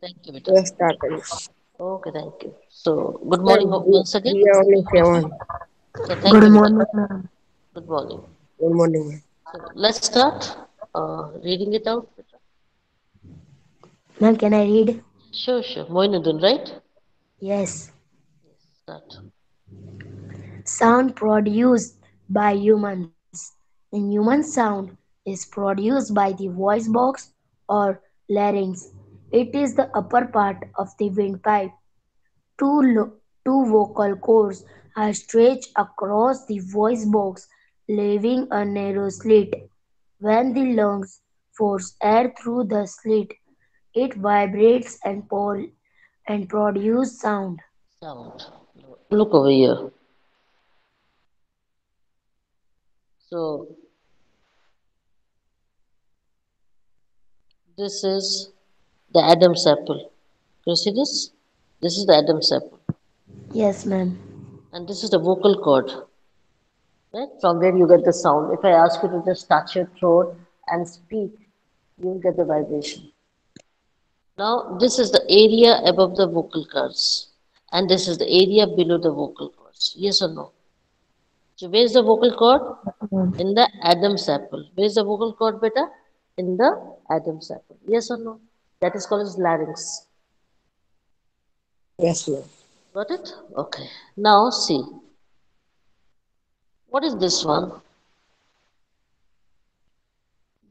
Thank you, Vita. Let's start then. Okay, thank you. So, good morning Ma'am, once again. we are only seven. So, thank Good you, Vita. morning, ma'am. Good morning. Good morning, ma'am. So, let's start reading it out. Ma'am, can I read? Sure, sure. Moinuddin, right? Yes. Start. Sound produced by humans. In human sound is produced by the voice box or larynx. It is the upper part of the windpipe. Two vocal cords are stretched across the voice box, leaving a narrow slit. When the lungs force air through the slit, it vibrates and produces sound. Sound. Look over here. So, this is the Adam's apple. Can you see this? This is the Adam's apple. Yes, ma'am. And this is the vocal cord, right? From where you get the sound. If I ask you to just touch your throat and speak, you will get the vibration. Now, this is the area above the vocal cords, and this is the area below the vocal cords. Yes or no? So, where is the vocal cord? In the Adam's apple. Where is the vocal cord, beta? In the Adam's apple. Yes or no? That is called as larynx. Yes, ma'am. Got it? Okay. Now, see. What is this one?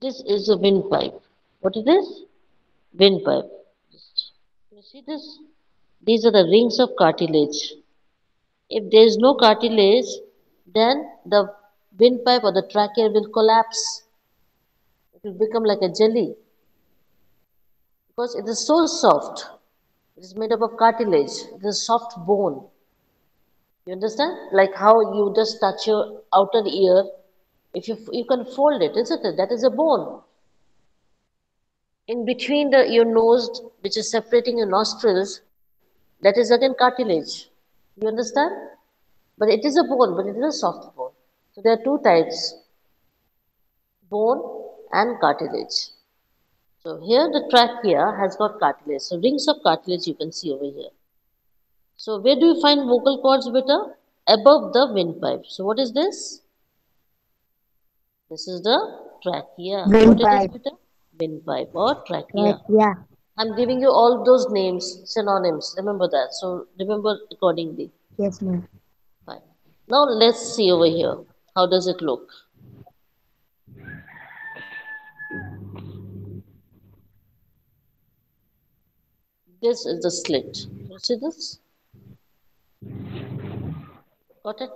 This is a windpipe. What is this? Windpipe. You see this? These are the rings of cartilage. If there is no cartilage, then the windpipe or the trachea will collapse. It will become like a jelly because it is so soft. It is made up of cartilage. It is soft bone. You understand? Like how you just touch your outer ear. If you can fold it, isn't it? That is a bone. In between your nose, which is separating your nostrils, that is again cartilage. You understand? But it is a bone, but it is a soft bone. So there are two types, bone and cartilage. So here the trachea has got cartilage. So rings of cartilage you can see over here. So where do you find vocal cords better? Above the windpipe. So what is this? This is the trachea. What it is Windpipe. better? Windpipe or trachea. Yeah. I'm giving you all those names, synonyms. Remember that. So remember accordingly. Yes, ma'am. Fine. Now let's see over here. How does it look? This is the slit. You see this? Got it?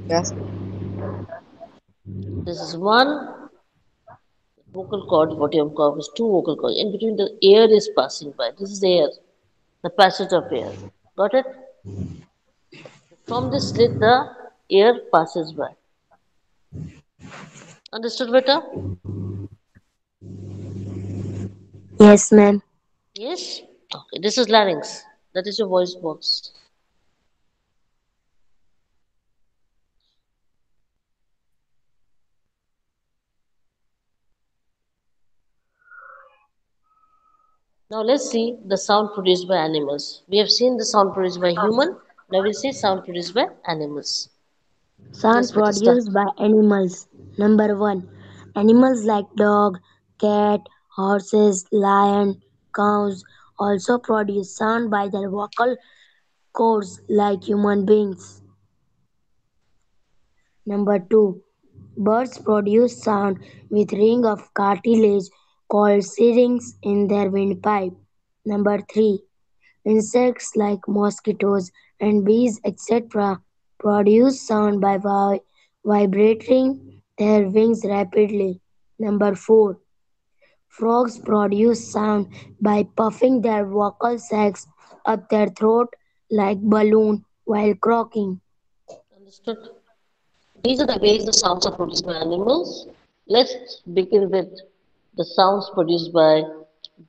Yes, ma'am. This is one vocal cord. What you have got is two vocal cords. In between the air is passing by. This is air, the passage of air. Got it? From this slit, the air passes by. Understood, beta? Yes, ma'am. Yes? Okay, this is larynx. That is your voice box. Now let's see the sound produced by animals. We have seen the sound produced by human. Now we'll see sound produced by animals. Yes, Sound beta, start. produced by animals. Number one. Animals like dog, cat, horses, lion, cows also produce sound by their vocal cords like human beings. Number two. Birds produce sound with ring of cartilage called syrinx in their windpipe. Number three. Insects like mosquitoes and bees etc. produce sound by vibrating their wings rapidly. Number 4. Frogs produce sound by puffing their vocal sacs up their throat like balloon while croaking. Understood? These are the ways the sounds are produced by animals. Let's begin with the sounds produced by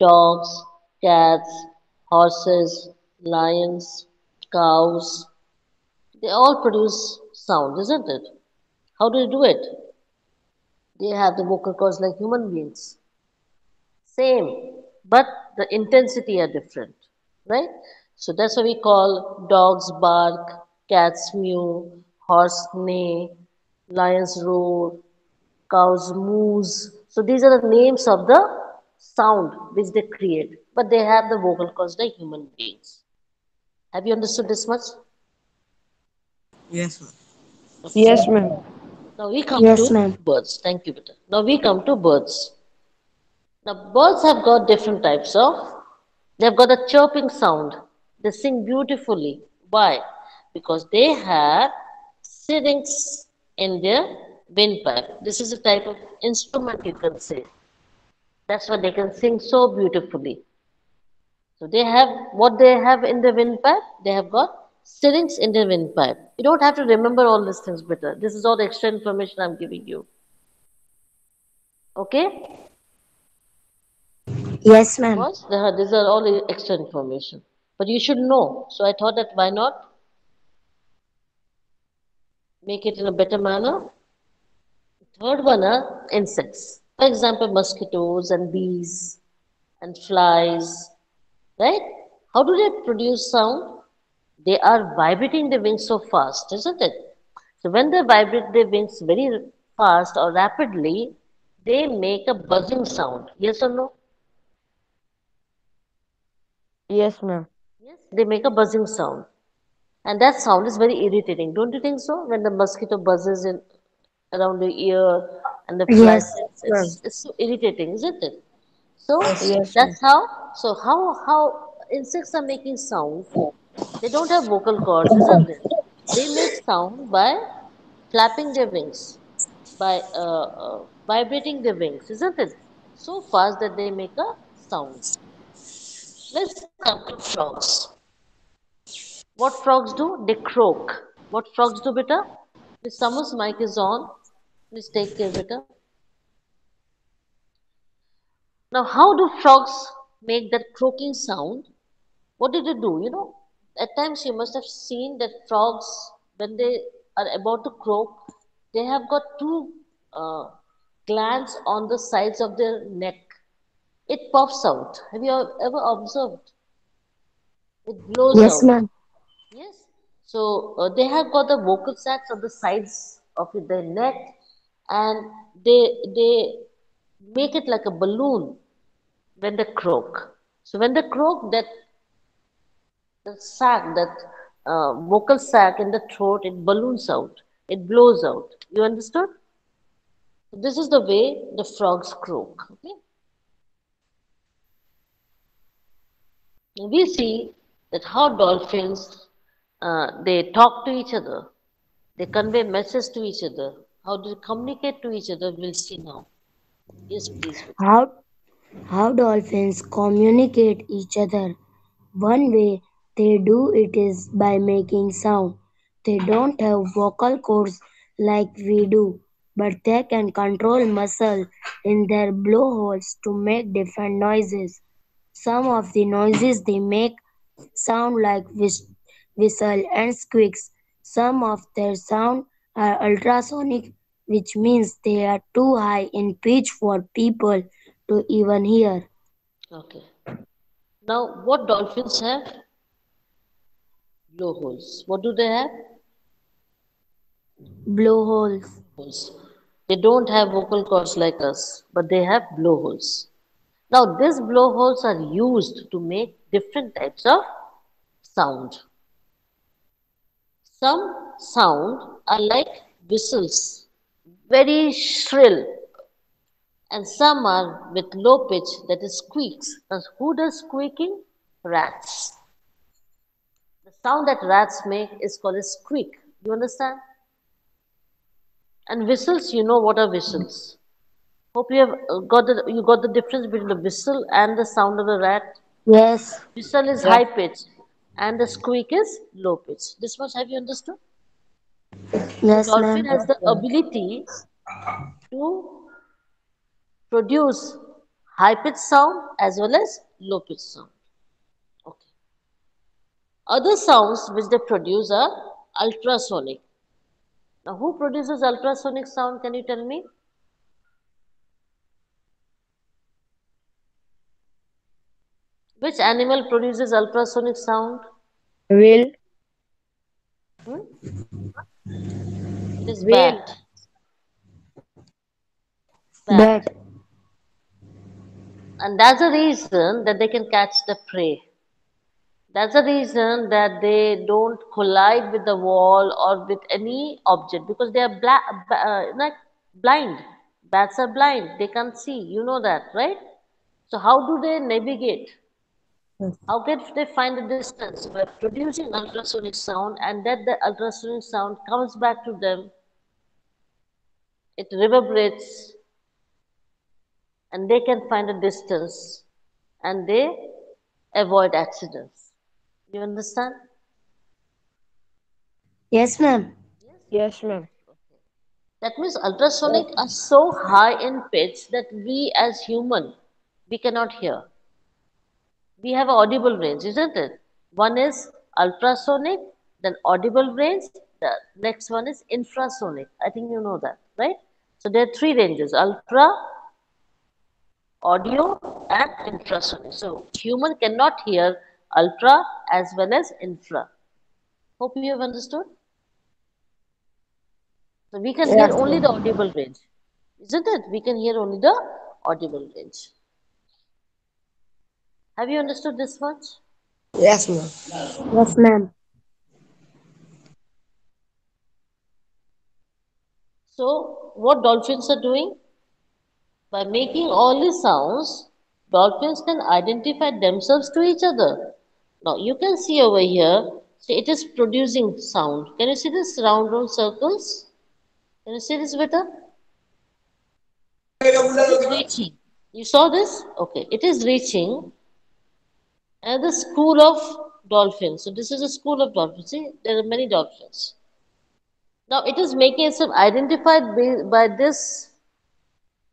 dogs, cats, horses, lions, cows. They all produce sound, isn't it? How do they do it? They have the vocal cords like human beings. Same. but the intensity are different, right? So that's why we call dogs bark, cats mew, horse neigh, lions roar, cows moose. So these are the names of the sound which they create, but they have the vocal cords like human beings. Have you understood this much? Yes, ma'am. Okay. Yes, ma'am. Now we come Yes, to ma'am. birds. Thank you, Peter. Now we come to birds. Now birds have got different types of. They've got a chirping sound. They sing beautifully. Why? Because they have syrinx in their windpipe. This is a type of instrument you can say. That's why they can sing so beautifully. So they have what they have in the windpipe. They have got syrinx in the windpipe. You don't have to remember all these things better. This is all the extra information I'm giving you. Okay? Yes, ma'am. Because these are all extra information. But you should know. So I thought that why not make it in a better manner? Third one are insects. For example, mosquitoes and bees and flies, right? How do they produce sound? They are vibrating their wings so fast, isn't it? So when they vibrate their wings very fast or rapidly, they make a buzzing sound. Yes or no? Yes, ma'am. Yes, they make a buzzing sound. And that sound is very irritating, don't you think so? When the mosquito buzzes in around the ear and the fly Yes. sits, Ma'am. it's so irritating, isn't it? So Yes. Yes, ma'am. that's how. So how insects are making sound? They don't have vocal cords, isn't it? They make sound by flapping their wings, by vibrating their wings, isn't it? So fast that they make a sound. Let's come to frogs. What frogs do? They croak. What frogs do, beta? Miss Summers' mic is on. Please take care, beta. Now, how do frogs make that croaking sound? What did they do? At times you must have seen that frogs, when they are about to croak, they have got two uh, glands on the sides of their neck. It puffs out. Have you ever observed? It blows Yes, out. ma'am. Yes. So they have got the vocal sacs on the sides of their neck, and they make it like a balloon when they croak. So when they croak, that sac, that vocal sac in the throat, it balloons out, it blows out. You understood? So this is the way the frogs croak. Okay. Now we see that how dolphins they talk to each other, they convey messages to each other. How do they communicate to each other? We'll see now. Yes, please, Vita. How how dolphins communicate each other? One way they do it is by making sound. They don't have vocal cords like we do, but they can control muscle in their blowholes to make different noises. Some of the noises they make sound like whistle and squeaks. Some of their sound are ultrasonic, which means they are too high in pitch for people to even hear. Okay. Now, what dolphins have? Blowholes. What do they have? Blowholes. Blowholes. They don't have vocal cords like us, but they have blowholes. Now, these blowholes are used to make different types of sound. Some sound are like whistles, very shrill, and some are with low pitch, that is squeaks. Now, who does squeaking? Rats. The sound that rats make is called a squeak. You understand? And whistles, you know what are whistles. Hope you have got the difference between the whistle and the sound of a rat. Yes, Whistle is Yeah. high pitch and the squeak is low pitch. This much have you understood? So yes, dolphin ma'am. has the ability to produce high pitch sound as well as low pitch sound. Okay. Other sounds which they produce are ultrasonic. Now, who produces ultrasonic sound? Can you tell me? Which animal produces ultrasonic sound? Whale. Hmm? It is Whale. bat. Bat. Bat. And that's the reason that they can catch the prey. That's the reason that they don't collide with the wall or with any object because they are like blind. Bats are blind. They can't see. You know that, right? So how do they navigate? Yes. How can they find the distance? By producing ultrasonic sound, and that the ultrasonic sound comes back to them. It reverberates, and they can find a distance, and they avoid accidents. You understand? Yes, ma'am. Yes, ma'am. That means ultrasonic are so high in pitch that we as human we cannot hear. We have audible range, isn't it? One is ultrasonic, then audible range. The next one is infrasonic. I think you know that, right? So there are three ranges: ultra, audio, and infrasonic. So human cannot hear ultra as well as infra. Hope you have understood. So we can hear Yes, only the ma'am. audible range, isn't it? We can hear only the audible range. Have you understood this much? Yes, ma'am. Yes, ma'am. So, what dolphins are doing? By making all these sounds, dolphins can identify themselves to each other. Now, you can see over here, see it is producing sound. Can you see this round circles? Can you see this better? It is reaching. You saw this? Okay, it is reaching another school of dolphins. So, this is a school of dolphins. See, there are many dolphins. Now, it is making itself identified by this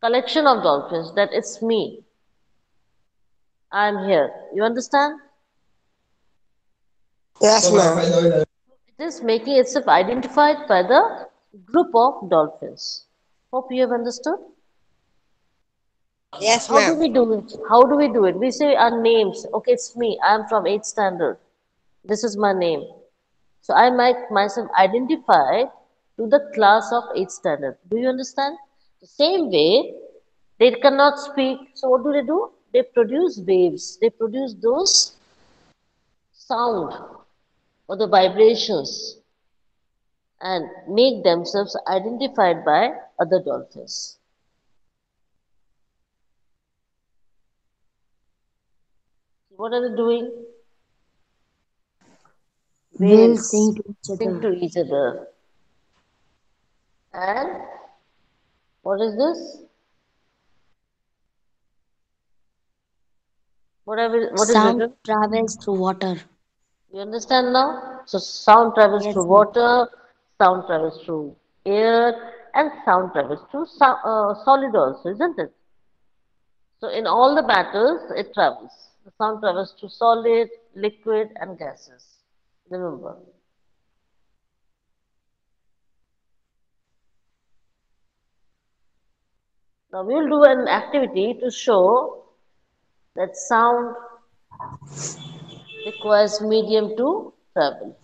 collection of dolphins that it's me. I'm here. You understand? Yes, ma'am. It is making itself identified by the group of dolphins. Hope you have understood. Yes, How do ma'am. we do it? How do we do it? We say our names. Okay, it's me. I'm from 8th standard. This is my name. So I make myself identified to the class of 8th standard. Do you understand? The same way, they cannot speak. So what do? They produce waves. They produce those sound or the vibrations and make themselves identified by other dolphins. What are they doing? Will Whales sing to each sing other. to each other. And what is this? What is Sound written? travels through water. You understand now? So sound travels through Yes, ma'am. water, sound travels through air, and sound travels through solid also, isn't it? So in all the matters, it travels. The sound travels through solid, liquid, and gases. Remember. Now we will do an activity to show that sound requires medium to travel.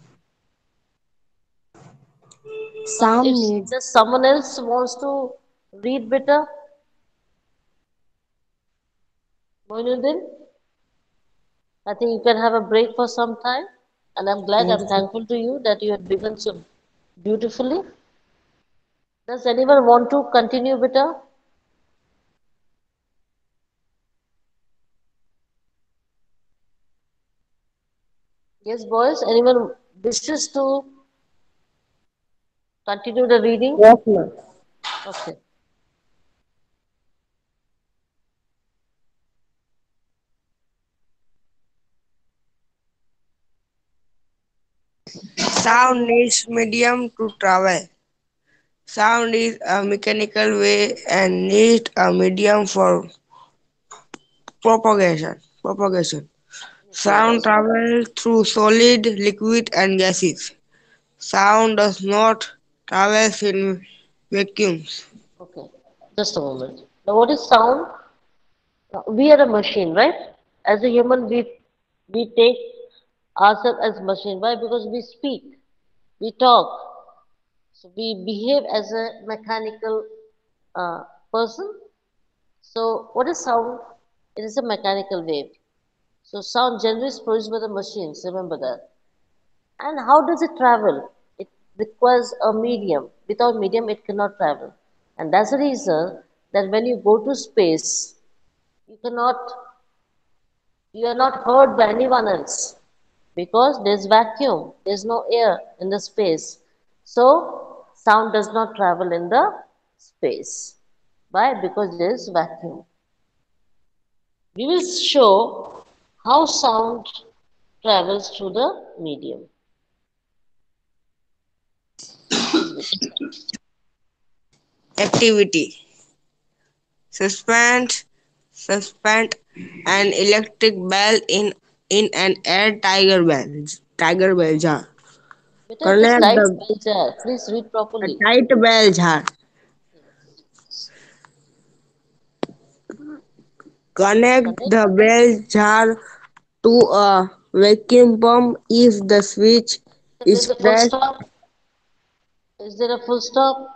Now, if Sound needs does someone else wants to read better, Moinuddin, I think you can have a break for some time. And I'm glad, I'm Yes, ma'am. thankful to you that you have begun so beautifully. Does anyone want to continue better? Yes, boys. Anyone wishes to continue the reading? Yes, ma'am. Okay. Sound needs medium to travel. Sound is a mechanical way and needs a medium for propagation. Yes, you're Sound right. travels through solid, liquid, and gases. Sound does not travel in vacuums. Okay. Just a moment. Now, what is sound? We are a machine, right? As a human, we We take ourselves as machine. Why? Because we speak, we talk, so we behave as a mechanical uh, person. So, what is sound? It is a mechanical wave. So, sound generally is produced by the machines. Remember that. And how does it travel? It requires a medium. Without medium, it cannot travel. And that's the reason that when you go to space, you cannot, you are not heard by anyone else because there's vacuum. There's no air in the space. So sound does not travel in the space. Why? Because there is vacuum. We will show how sound travels through the medium. Yes, Vishnu. Activity. Suspend an electric bell in an air tiger bell jar. Beta, it is Connect tight the bell jar. Please read a properly. tight bell jar. Yes. Connect Connect. the bell jar to a vacuum pump if the switch So is there's a full pressed. stop. Is there a full stop?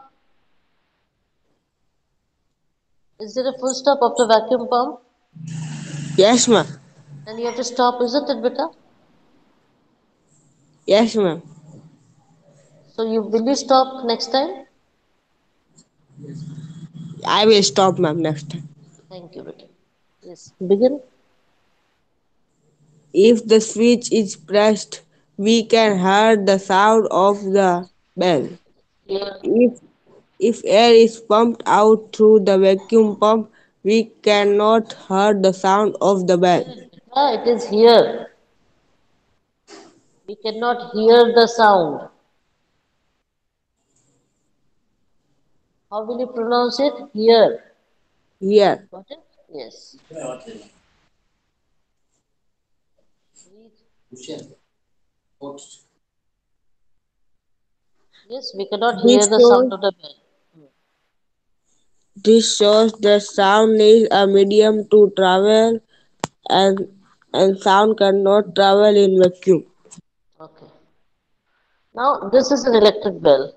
Is there a full stop of the vacuum pump? Yes, ma'am. Then you have to stop, isn't it, beta? Yes, ma'am. So you will you stop next time? I will stop, ma'am, next time. Thank you, beta. Yes. Begin. If the switch is pressed, we can hear the sound of the bell. Here. If if air is pumped out through the vacuum pump, we cannot hear the sound of the bell. Hear it, beta. It is here. We cannot hear the sound. How will you pronounce it? Here. Here, Got it? Yes. Read. Yes, we cannot hear this the shows sound of the bell. this shows that sound needs a medium to travel, and sound cannot travel in vacuum. Okay. Now this is an electric bell,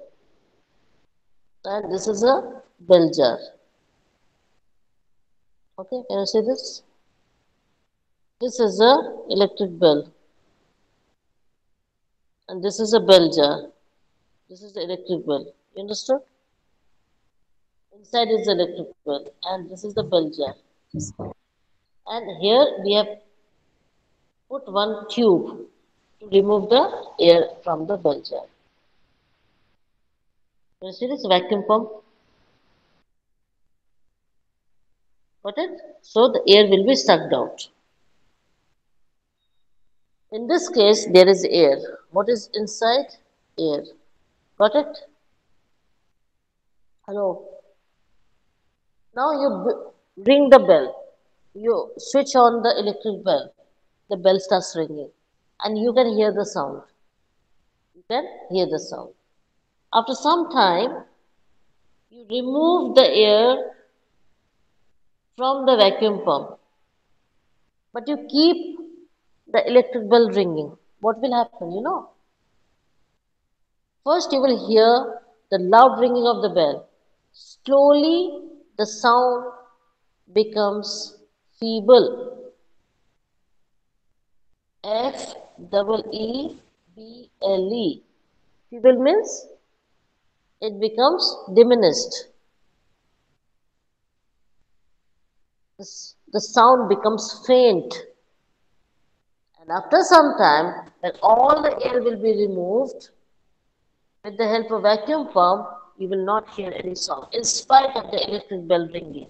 and this is a bell jar. Okay, can you see this? This is a electric bell, and this is a bell jar. This is the electric bell. You understood? Inside is the electric bell, and this is the bell jar. And here we have put one tube to remove the air from the bell jar. You see this vacuum pump? Got it? So the air will be sucked out. In this case, there is air. What is inside? Air. Got it? Hello. Now you ring the bell. You switch on the electric bell. The bell starts ringing. And you can hear the sound. You can hear the sound. After some time, you remove the air from the vacuum pump. But you keep the electric bell ringing. What will happen? You know? First, you will hear the loud ringing of the bell. Slowly, the sound becomes feeble. Feeble. Feeble means it becomes diminished. The sound becomes faint. And after some time, when all the air will be removed, with the help of vacuum pump, you will not hear any sound in spite of the electric bell ringing.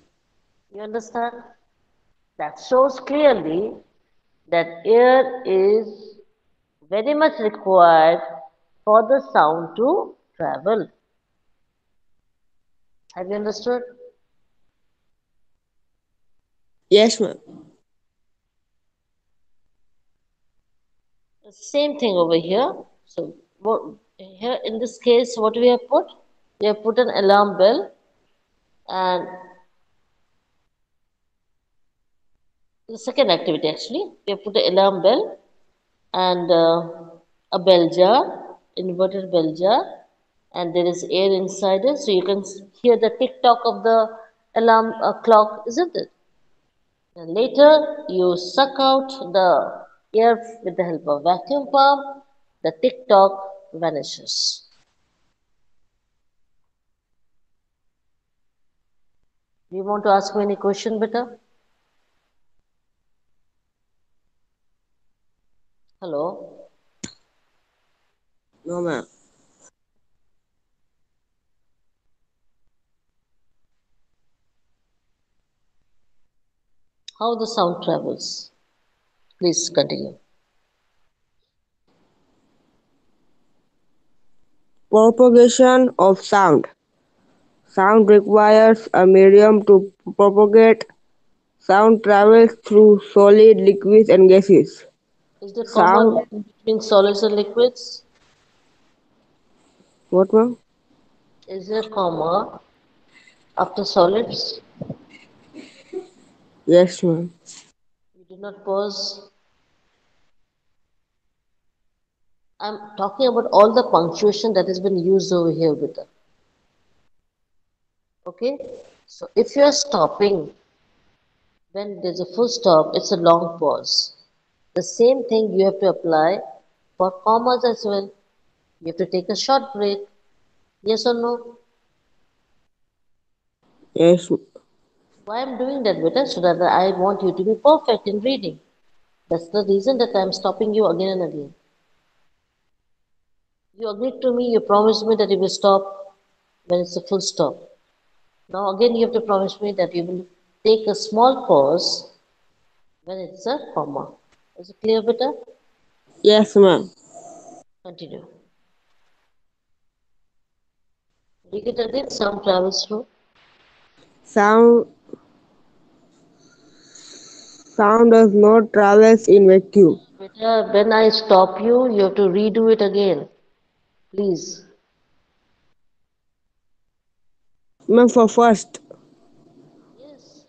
You understand? That shows clearly that air is very much required for the sound to travel. Have you understood? Yes, ma'am. The same thing over here. So what, here in this case, what we have put? We have put an alarm bell, and the second activity actually, we have put an alarm bell and a bell jar, inverted bell jar, and there is air inside it, so you can hear the tick tock of the alarm clock, isn't it? And later, you suck out the air with the help of vacuum pump, the tick tock vanishes. Do you want to ask me any question, beta? Hello? No, ma'am. How the sound travels? Please continue. Propagation of sound. Sound requires a medium to propagate. Sound travels through solid, liquids, and gases. Is there comma Sound, between solids and liquids? what, ma'am? Is there comma after solids? Yes, ma'am. You do not pause. I'm talking about all the punctuation that has been used over here, beta. Okay? So if you are stopping when there's a full stop, it's a long pause. The same thing you have to apply for commas as well. You have to take a short break. Yes or no? Yes, Why I'm doing that, beta? So that I want you to be perfect in reading. That's the reason that I'm stopping you again and again. You agreed to me, you promised me that you will stop when it's a full stop. Now again you have to promise me that you will take a small pause when it's a comma. Is it clear, beta? yes, ma'am. Continue. You get again sound travels through. Sound sound does not travel in vacuum. Beta, when I stop you, you have to redo it again. Please. Ma'am, for first, Yes.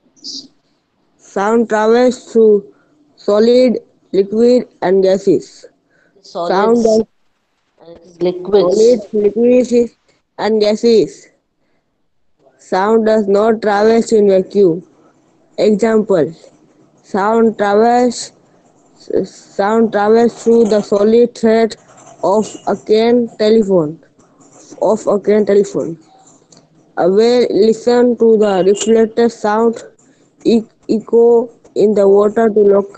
sound travels through solid, liquid, and gases. It is Sound solids does and it is liquids. solid, liquids, and gases. Sound does not travel in vacuum. Example: sound travels sound travels through the solid thread of a can telephone. Of a can telephone. A whale listen to the reflected sound echo in the water to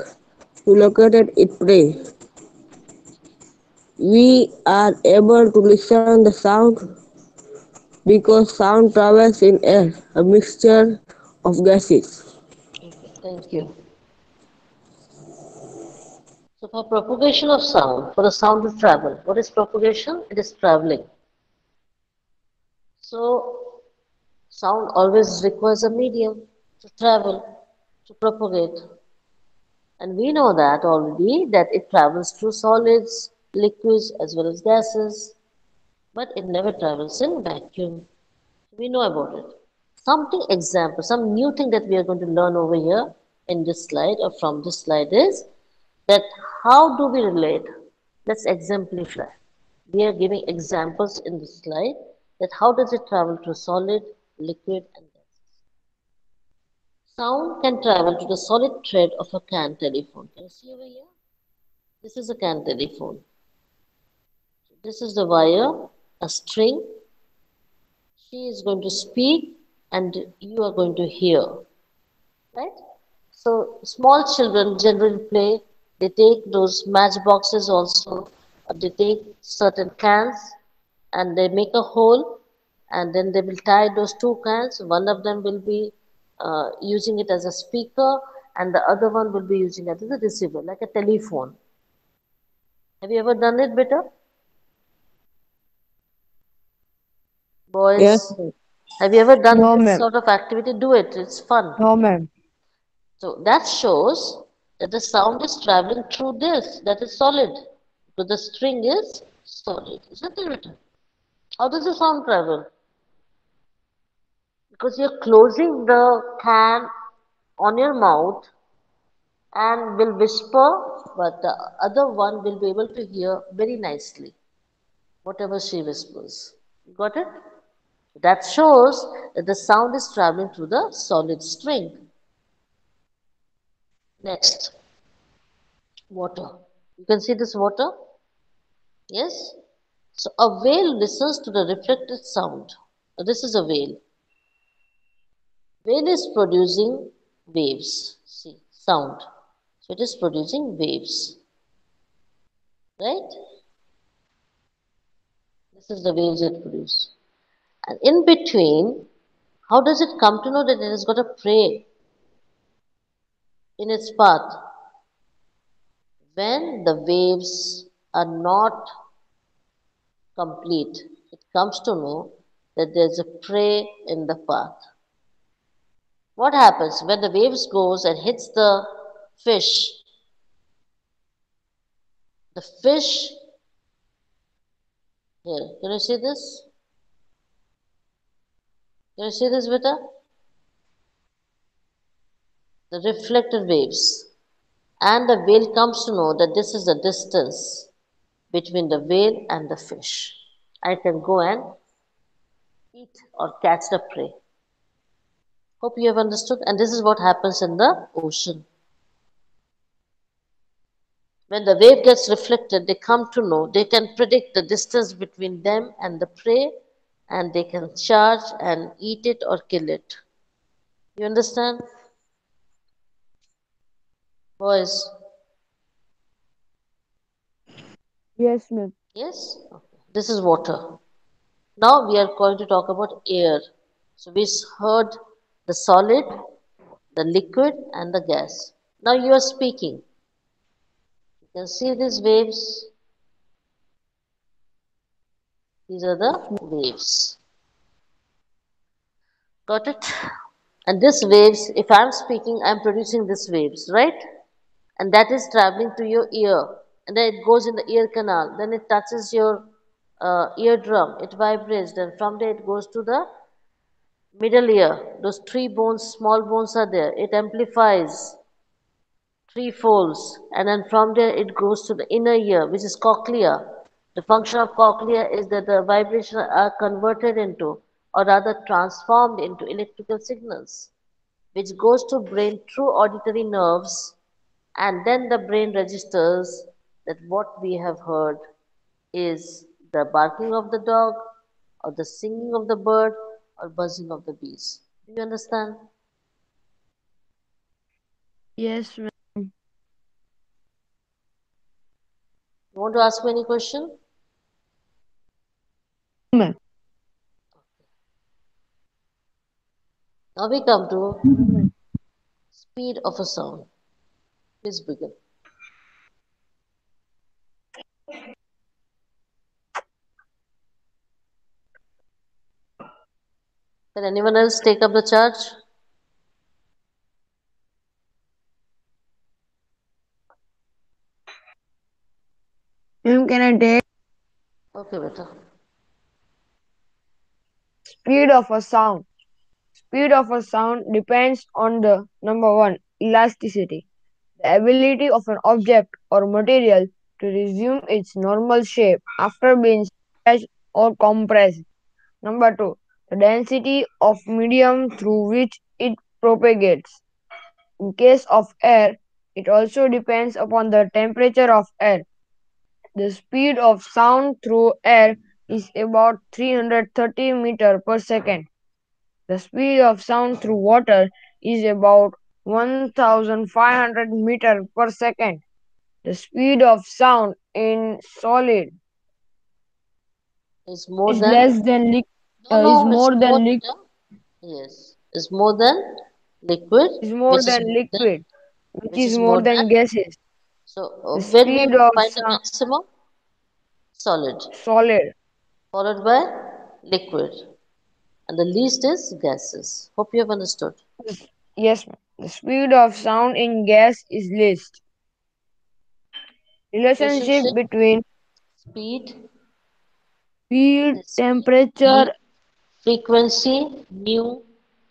locate its prey. We are able to listen the sound because sound travels in air, a mixture of gases. Okay, thank you. So for propagation of sound, for the sound to travel, what is propagation? It is traveling. So sound always requires a medium to travel, to propagate. And we know that already that it travels through solids, liquids, as well as gases, but it never travels in vacuum. We know about it. Something example, some new thing that we are going to learn over here in this slide or from this slide is that how do we relate? Let's exemplify. We are giving examples in this slide that how does it travel through solid, liquid, and gas. Sound can travel to the solid thread of a CAN telephone. Can you see over here? This is a CAN telephone. This is the wire, a string. She is going to speak and you are going to hear, right? So small children generally play, they take those matchboxes also, or they take certain cans and they make a hole and then they will tie those two cans. One of them will be using it as a speaker and the other one will be using it as a receiver, like a telephone. Have you ever done it, beta? Yes, Boys, have you ever done No, this ma'am. sort of activity? Do it, it's fun. No, ma'am. So that shows that the sound is traveling through this, that is solid. So the string is solid, isn't it? How does the sound travel? Because you're closing the can on your mouth and will whisper, but the other one will be able to hear very nicely whatever she whispers. Got it? That shows that the sound is traveling through the solid string. Next, water. You can see this water? Yes? So a whale listens to the reflected sound. Now, this is a whale. Whale is producing waves. See, sound. So it is producing waves. Right? This is the waves it produces. And in between, how does it come to know that it has got a prey in its path? When the waves are not complete, it comes to know that there's a prey in the path. What happens when the waves goes and hits the fish? The fish here, can you see this? Can you see this, beta? The reflected waves. And the whale comes to know that this is the distance between the whale and the fish. I can go and eat or catch the prey. Hope you have understood. And this is what happens in the ocean. When the wave gets reflected, they come to know, they can predict the distance between them and the prey, and they can charge and eat it or kill it. You understand? Boys, Yes, ma'am. yes? Okay. This is water. Now we are going to talk about air. So we heard the solid, the liquid, and the gas. Now you are speaking. You can see these waves. These are Yes, the ma'am. waves. Got it? And this waves, if I'm speaking, I'm producing these waves, right? And that is traveling to your ear. And then it goes in the ear canal. Then it touches your eardrum. It vibrates. Then from there it goes to the middle ear. Those three bones, small bones are there. It amplifies three folds, and then from there it goes to the inner ear, which is cochlea. The function of cochlea is that the vibrations are converted into, or rather transformed into, electrical signals, which goes to brain through auditory nerves, and then the brain registers that what we have heard is the barking of the dog, or the singing of the bird, or buzzing of the bees. Do you understand? Yes, ma'am. You want to ask me any question? No, ma'am. Now we come to No, ma'am. speed of a sound. Please begin. Can anyone else take up the charge? Ma'am, can I take Okay, beta. speed of a sound? Speed of a sound depends on the number one, elasticity, the ability of an object or material to resume its normal shape after being stretched or compressed. Number two, the density of medium through which it propagates. In case of air, it also depends upon the temperature of air. The speed of sound through air is about 330 meter per second. The speed of sound through water is about 1500 meter per second. The speed of sound in solid Is more is than? less than No, is no, it's more more, than beta. Yes. Is more than liquid, which is more than, liquid, which which is is more more than. than gases. So The when we speed of find the sound maximum, solid, solid. followed by liquid, and the least is gases. Hope you have understood. Yes, ma'am. The speed of sound in gas is least. Relationship Relationship, between speed, speed, this temperature, heat, frequency, nu,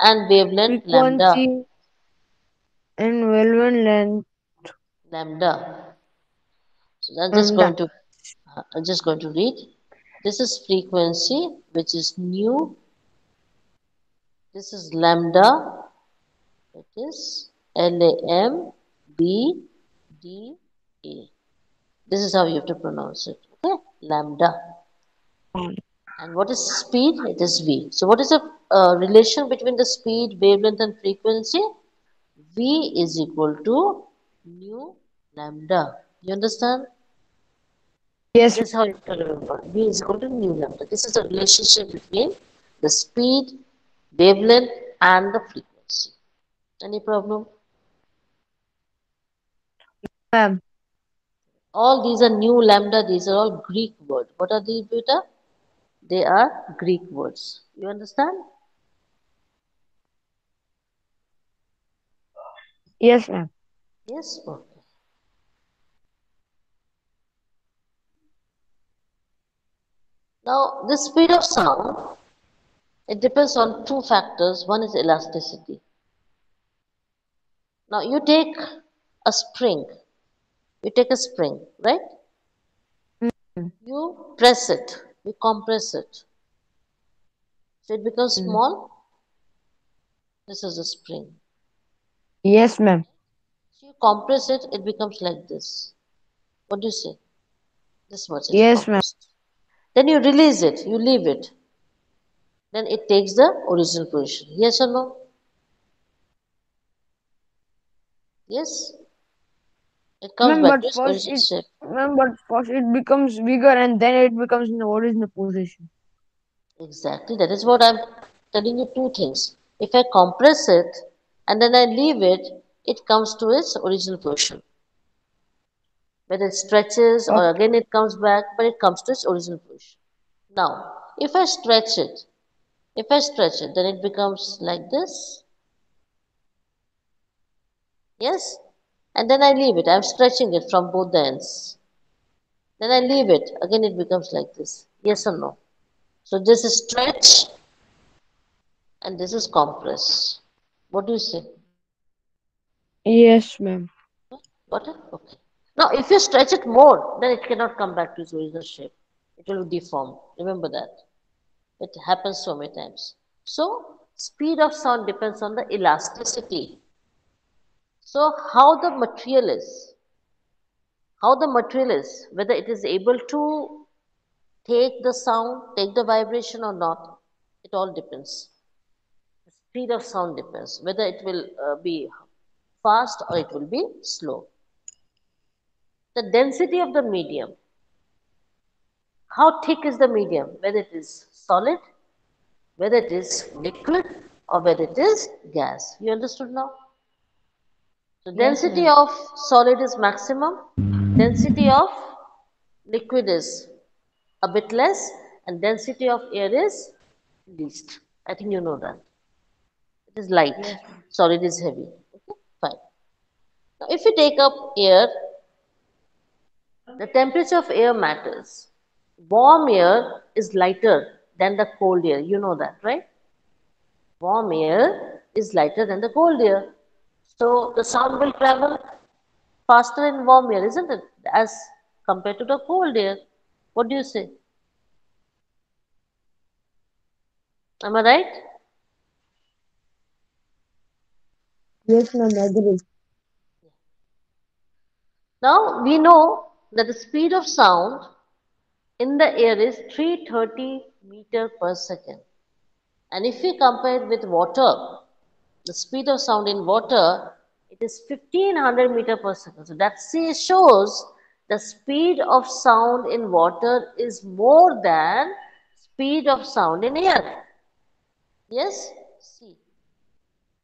and wavelength lambda. frequency, and wavelength length. Lambda. So Lambda. I'm just going to read. This is frequency, which is nu. This is lambda. It is LAMBDA. This is how you have to pronounce it. Okay, lambda. And what is speed? It is V. So what is the relation between the speed, wavelength, and frequency? V is equal to nu lambda. You understand? Yes. This is how you have to remember. V is equal to nu lambda. This is the relationship between the speed, wavelength, and the frequency. Any problem? Ma'am. All these are new lambda. These are all Greek words. What are these, beta? They are Greek words. You understand? Yes, ma'am. Yes? Okay. Now, the speed of sound, it depends on two factors. One is elasticity. Now, a spring. You take a spring, right? Mm. You press it. You compress it. So it becomes Mm. small. This is a spring. Yes, ma'am. So you compress it, it becomes like this. What do you say? This much it is Yes, ma'am. compressed. Then you release it. You leave it. Then it takes the original position. Yes or no? Yes? It comes Ma'am, back but to its first original it shape. ma'am, but first it becomes bigger and then it becomes in the original position. Exactly. That is what I'm telling you two things. If I compress it and then I leave it, it comes to its original position. Whether it stretches or Okay. again it comes back, but it comes to its original position. Now, if I stretch it, then it becomes like this. Yes? And then I leave it. I'm stretching it from both the ends. Then I leave it. Again, it becomes like this. Yes or no? So this is stretch and this is compress. What do you say? Yes, ma'am. Got it? Okay. Now, if you stretch it more, then it cannot come back to its original shape. It will deform. Remember that. It happens so many times. So, speed of sound depends on the elasticity. So, how the material is, whether it is able to take the sound, take the vibration or not, it all depends. The speed of sound depends, whether it will be fast or it will be slow. The density of the medium, how thick is the medium, whether it is solid, whether it is liquid, or whether it is gas. You understood now? So Yes, density ma'am. of solid is maximum, density of liquid is a bit less, and density of air is least. I think you know that. It is light, Yes, ma'am. solid is heavy. Okay, fine. Now, if you take up air, the temperature of air matters. Warm air is lighter than the cold air. You know that, right? Warm air is lighter than the cold air. So the sound will travel faster in warm air, isn't it? As compared to the cold air. What do you say? Am I right? Yes, ma'am. Agree. Now we know that the speed of sound in the air is 330 meter per second. And if we compare it with water, the speed of sound in water, it is 1500 meter per second. So that shows the speed of sound in water is more than speed of sound in air. Yes? See,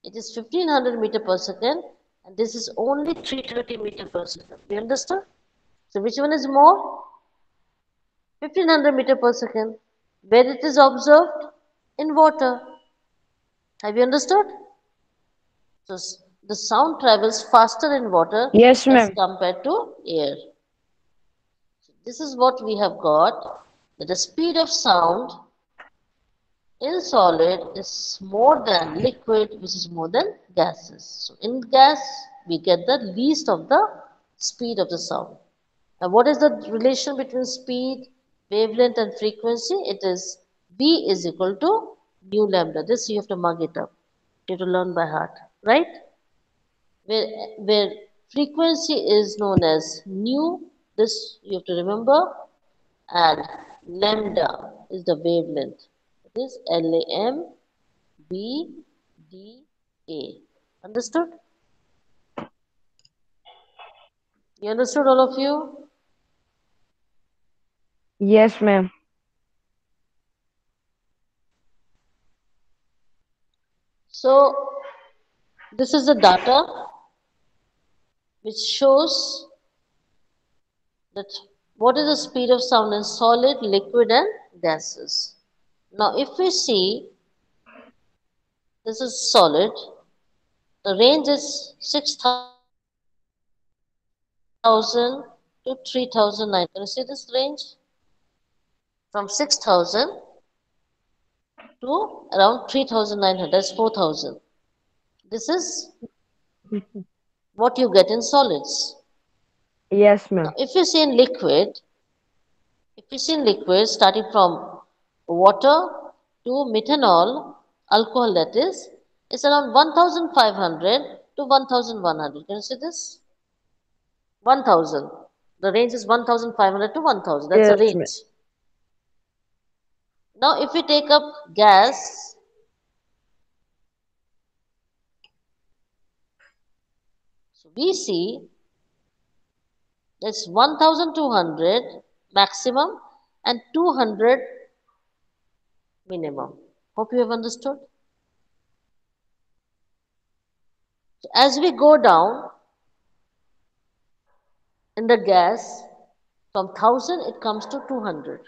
it is 1500 meter per second and this is only 330 meter per second. You understand? So which one is more? 1500 meter per second. Where it is observed? In water. Have you understood? So the sound travels faster in water Yes, as ma'am. compared to air. So this is what we have got, that the speed of sound in solid is more than liquid, which is more than gases. So in gas, we get the least of the speed of the sound. Now, what is the relation between speed, wavelength, and frequency? It is V is equal to nu lambda. This you have to mug it up. You have to learn by heart, right? Where, where frequency is known as nu, this you have to remember, and lambda is the wavelength. It is LAMBDA. Understood? You understood, all of you? Yes, ma'am. So, this is the data which shows that what is the speed of sound in solid, liquid, and gases. Now, if we see this is solid, the range is 6,000 to 3,900. Can you see this range? From 6,000 to around 3,900, that's 4,000. This is what you get in solids. Yes, Now, ma'am. if you see in liquid, starting from water to methanol, alcohol that is, it's around 1,500 to 1,100. Can you see this? 1,000. The range is 1,500 to 1,000. That's the Yes, ma'am. range. Now, if we take up gas, so we see that's 1,200 maximum and 200 minimum. Hope you have understood. So as we go down in the gas, from 1,000 it comes to 200.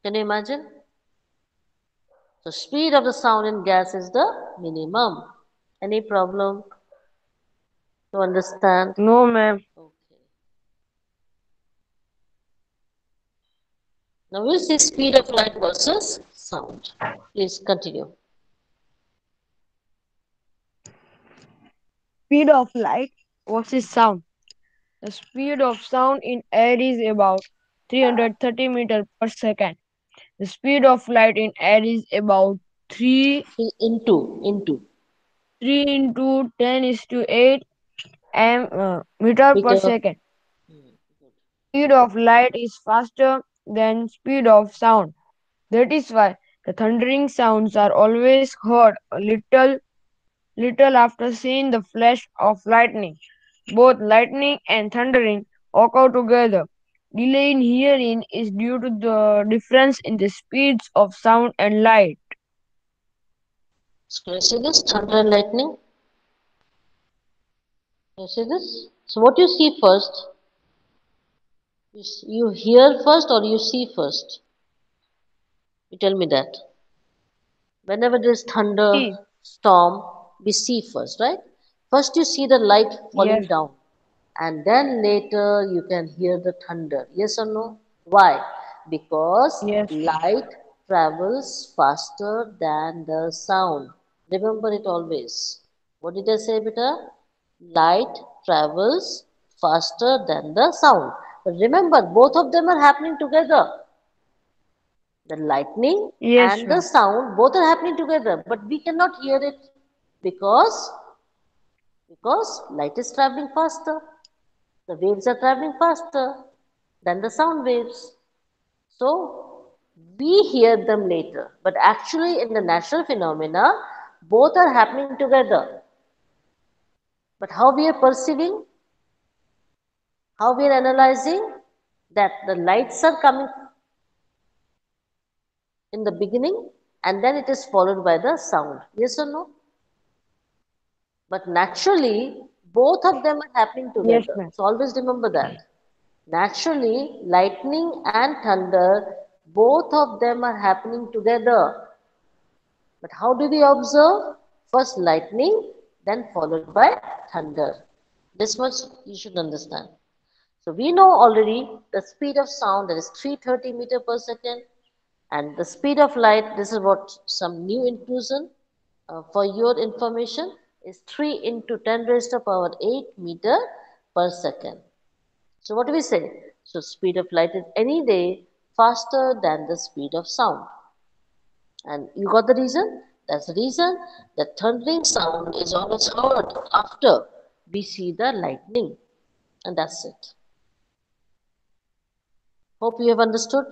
Can you imagine? So speed of the sound in gas is the minimum. Any problem to understand? No, ma'am. Okay. Now we'll see speed of light versus sound. Please continue. Speed of light versus sound. The speed of sound in air is about 330 meters per second. The speed of light in air is about 3, Into 3 into 10 is to 8 meter per meter. second. Speed of light is faster than speed of sound. That is why the thundering sounds are always heard a little after seeing the flash of lightning. Both lightning and thundering occur together. Delay in hearing is due to the difference in the speeds of sound and light. So can you see this thunder and lightning? Can you see this? So what you see first? You hear first or you see first? You tell me that. Whenever there is thunder, See, storm, we see first, right? First you see the light falling yes, down, and then later you can hear the thunder. Yes or no? Why? Because yes, ma'am. light travels faster than the sound. Remember it always. What did I say, beta? Light travels faster than the sound. But remember, both of them are happening together. The lightning Yes, and the ma'am. sound both are happening together, but we cannot hear it because light is traveling faster. The waves are traveling faster than the sound waves. So we hear them later, but actually in the natural phenomena, both are happening together. But how we are perceiving, how we are analyzing, that the lights are coming in the beginning and then it is followed by the sound. Yes or no? But naturally, both of them are happening Yes, together. ma'am. So always remember that. Naturally, lightning and thunder, both of them are happening together. But how do we observe? First lightning, then followed by thunder. This much you should understand. So we know already the speed of sound, that is 330 meter per second, and the speed of light, this is what some new inclusion for your information, is 3 into 10 raised to power 8 meter per second. So what do we say? So speed of light is any day faster than the speed of sound. And you got the reason? That's the reason that thundering sound is always heard after we see the lightning. And that's it. Hope you have understood.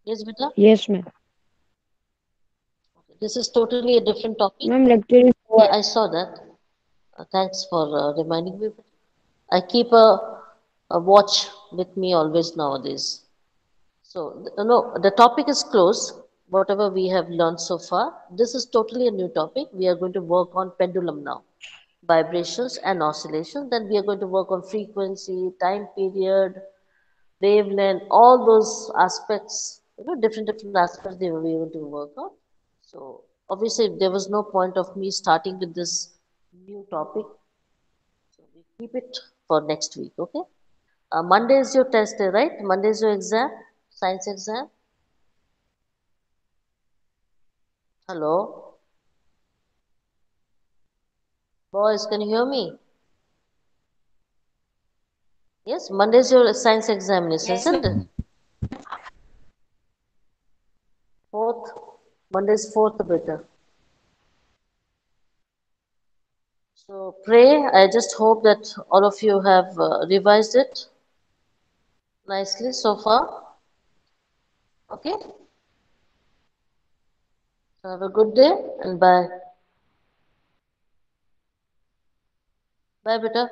Yes, beta? Yes, ma'am. This is totally a different topic. Ma'am, lecture is Yeah, over. I saw that. Thanks for reminding me. I keep a watch with me always nowadays. So, no, the topic is closed. Whatever we have learned so far, this is totally a new topic. We are going to work on pendulum now, vibrations and oscillations. Then we are going to work on frequency, time period, wavelength, all those aspects, different aspects they were going to work on. So, obviously, there was no point of me starting with this new topic. So, we keep it for next week, okay? Monday is your test day, right? Monday is your exam, science exam. Hello, boys, can you hear me? Yes, Monday is your science examination, isn't it? Fourth, Monday is fourth, better. So pray. I just hope that all of you have revised it nicely so far. Okay. So have a good day and bye. Bye, beta.